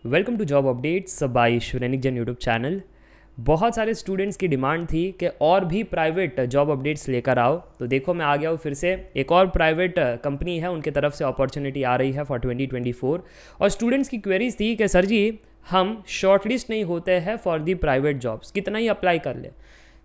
Welcome to job updates by Shrenik Jain YouTube channel. बहुत सारे students की डिमांड थी कि और भी प्राइवेट जॉब अपडेट्स लेकर आओ, तो देखो मैं आ गया हूँ फिर से। एक और प्राइवेट कंपनी है, उनके तरफ से अपॉर्चुनिटी आ रही है फॉर 2024। और स्टूडेंट्स की क्वेरीज थी कि सर जी हम शॉर्टलिस्ट नहीं होते हैं फॉर दी प्राइवेट जॉब्स, कितना ही अप्लाई कर ले,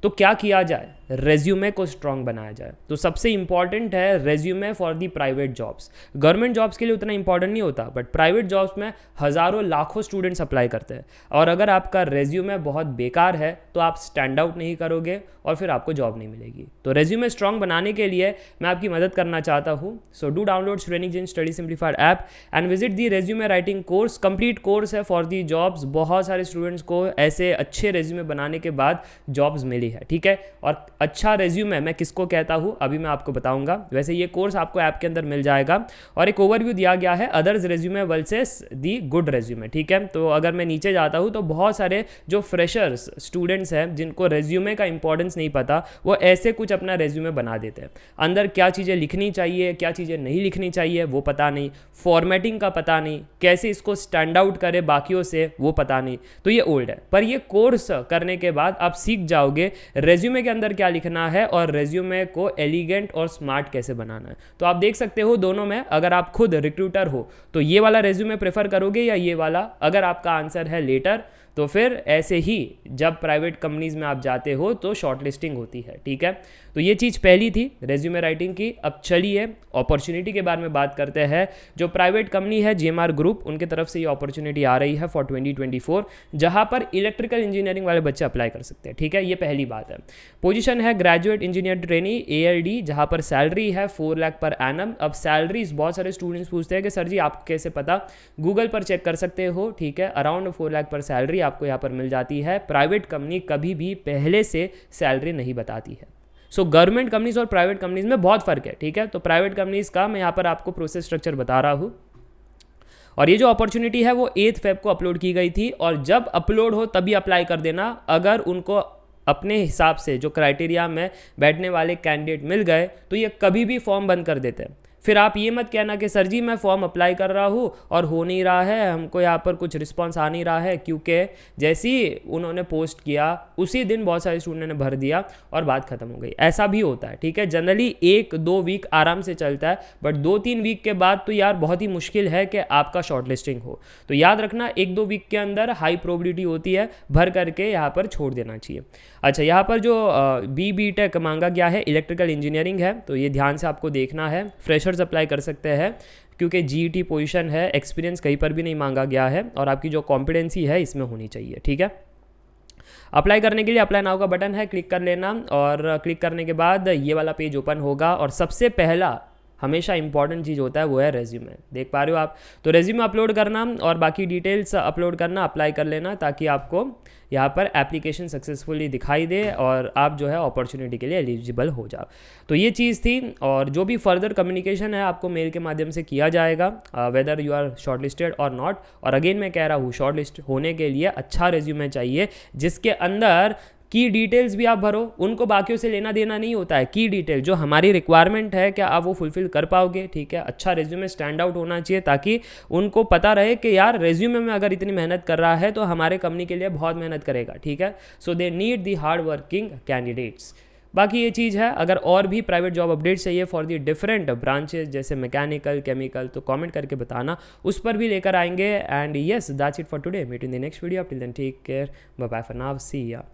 तो क्या किया जाए, रेज्यूमे को स्ट्रॉन्ग बनाया जाए। तो सबसे इंपॉर्टेंट है resume for the private jobs. Government jobs के लिए उतना इंपॉर्टेंट नहीं होता, बट प्राइवेट जॉब्स में हज़ारों लाखों स्टूडेंट्स अप्लाई करते हैं, और अगर आपका रेज्यूमे बहुत बेकार है तो आप स्टैंड आउट नहीं करोगे और फिर आपको जॉब नहीं मिलेगी। तो रेज्यूमे स्ट्रॉन्ग बनाने के लिए मैं आपकी मदद करना चाहता हूँ। So do download Shrenik Jain study simplified app and visit the resume writing course. Complete course है फॉर दी जॉब्स। बहुत सारे स्टूडेंट्स को ऐसे अच्छे रेज्यूमे बनाने के बाद जॉब्स मिली है, ठीक है। और अच्छा रेज्यूमे मैं किसको कहता हूँ अभी मैं आपको बताऊंगा। वैसे ये कोर्स आपको ऐप के अंदर मिल जाएगा, और एक ओवरव्यू दिया गया है अदर्स रेज्यूमे वर्सेस दी गुड रेज्यूमे, ठीक है। तो अगर मैं नीचे जाता हूँ तो बहुत सारे जो फ्रेशर्स स्टूडेंट्स हैं जिनको रेज्यूमे का इंपॉर्टेंस नहीं पता, वो ऐसे कुछ अपना रेज्यूमे बना देते हैं। अंदर क्या चीज़ें लिखनी चाहिए, क्या चीज़ें नहीं लिखनी चाहिए वो पता नहीं, फॉर्मेटिंग का पता नहीं, कैसे इसको स्टैंड आउट करे बाकियों से वो पता नहीं। तो ये ओल्ड है, पर ये कोर्स करने के बाद आप सीख जाओगे रेज्यूमे के अंदर क्या लिखना है और रेज्यूमे को एलिगेंट और स्मार्ट कैसे बनाना है। तो आप देख सकते हो दोनों में, अगर आप खुद रिक्रूटर हो तो ये वाला रेज्यूमे प्रेफर करोगे या ये वाला। अगर आपका आंसर है लेटर तो फिर ऐसे ही जब प्राइवेट कंपनीज में आप जाते हो तो शॉर्टलिस्टिंग होती है, ठीक है। तो ये चीज़ पहली थी रेज्यूमे राइटिंग की। अब चलिए अपॉर्चुनिटी के बारे में बात करते हैं। जो प्राइवेट कंपनी है GMR ग्रुप, उनके तरफ से ये अपॉर्चुनिटी आ रही है फॉर 2024, जहां पर इलेक्ट्रिकल इंजीनियरिंग वाले बच्चे अप्लाई कर सकते हैं, ठीक है। ये पहली बात है। पोजीशन है ग्रेजुएट इंजीनियर ट्रेनी ALD, जहां पर सैलरी है 4 लाख पर एनम। अब सैलरीज बहुत सारे स्टूडेंट्स पूछते हैं कि सर जी आपको कैसे पता, गूगल पर चेक कर सकते हो, ठीक है। अराउंड 4 लाख पर सैलरी आपको यहाँ पर मिल जाती है। प्राइवेट कंपनी कभी भी पहले से सैलरी नहीं बताती है। सो गवर्नमेंट कंपनीज और प्राइवेट कंपनीज में बहुत फर्क है, ठीक है। तो प्राइवेट कंपनीज का मैं यहाँ पर आपको प्रोसेस स्ट्रक्चर बता रहा हूँ। और ये जो अपॉर्चुनिटी है वो 8 फेब को अपलोड की गई थी, और जब अपलोड हो तभी अप्लाई कर देना। अगर उनको अपने हिसाब से जो क्राइटेरिया में बैठने वाले कैंडिडेट मिल गए तो ये कभी भी फॉर्म बंद कर देते हैं। फिर आप ये मत कहना कि सर जी मैं फॉर्म अप्लाई कर रहा हूँ और हो नहीं रहा है, हमको यहाँ पर कुछ रिस्पांस आ नहीं रहा है, क्योंकि जैसे ही उन्होंने पोस्ट किया उसी दिन बहुत सारे स्टूडेंट ने भर दिया और बात खत्म हो गई। ऐसा भी होता है, ठीक है। जनरली 1-2 वीक आराम से चलता है, बट 2-3 वीक के बाद तो यार बहुत ही मुश्किल है कि आपका शॉर्टलिस्टिंग हो। तो याद रखना 1-2 वीक के अंदर हाई प्रोबेबिलिटी होती है, भर करके यहाँ पर छोड़ देना चाहिए। अच्छा, यहाँ पर जो BTech मांगा गया है इलेक्ट्रिकल इंजीनियरिंग है, तो ये ध्यान से आपको देखना है। फ्रेशर्स अप्लाई कर सकते हैं क्योंकि GET पोजीशन है, एक्सपीरियंस कहीं पर भी नहीं मांगा गया है, और आपकी जो कॉम्पिटेंसी है इसमें होनी चाहिए, ठीक है। अप्लाई करने के लिए अप्लाई नाउ का बटन है, क्लिक कर लेना, और क्लिक करने के बाद ये वाला पेज ओपन होगा, और सबसे पहला हमेशा इंपॉर्टेंट चीज़ होता है वो है रेज्यूमे। देख पा रहे हो आप, तो रेज्यूमे अपलोड करना और बाकी डिटेल्स अपलोड करना, अप्लाई कर लेना, ताकि आपको यहाँ पर एप्लीकेशन सक्सेसफुली दिखाई दे और आप जो है अपॉर्चुनिटी के लिए एलिजिबल हो जाओ। तो ये चीज़ थी, और जो भी फर्दर कम्युनिकेशन है आपको मेल के माध्यम से किया जाएगा, वेदर यू आर शॉर्टलिस्टेड और नॉट। और अगेन मैं कह रहा हूँ, शॉर्टलिस्ट होने के लिए अच्छा रेज्यूमे चाहिए जिसके अंदर की डिटेल्स भी आप भरो। उनको बाकियों से लेना देना नहीं होता है। की डिटेल जो हमारी रिक्वायरमेंट है क्या आप वो फुलफिल कर पाओगे, ठीक है। अच्छा रेज्यूमे स्टैंड आउट होना चाहिए, ताकि उनको पता रहे कि यार रेज्यूमे में अगर इतनी मेहनत कर रहा है तो हमारे कंपनी के लिए बहुत मेहनत करेगा, ठीक है। So they need the hard working candidates. बाकी ये चीज़ है, अगर और भी प्राइवेट जॉब अपडेट्स चाहिए फॉर दी डिफरेंट ब्रांचेस जैसे मैकेनिकल, केमिकल, तो कमेंट करके बताना, उस पर भी लेकर आएंगे। And yes, that's it for today. Meet in the next video. Till then take care, bye bye for now, see या।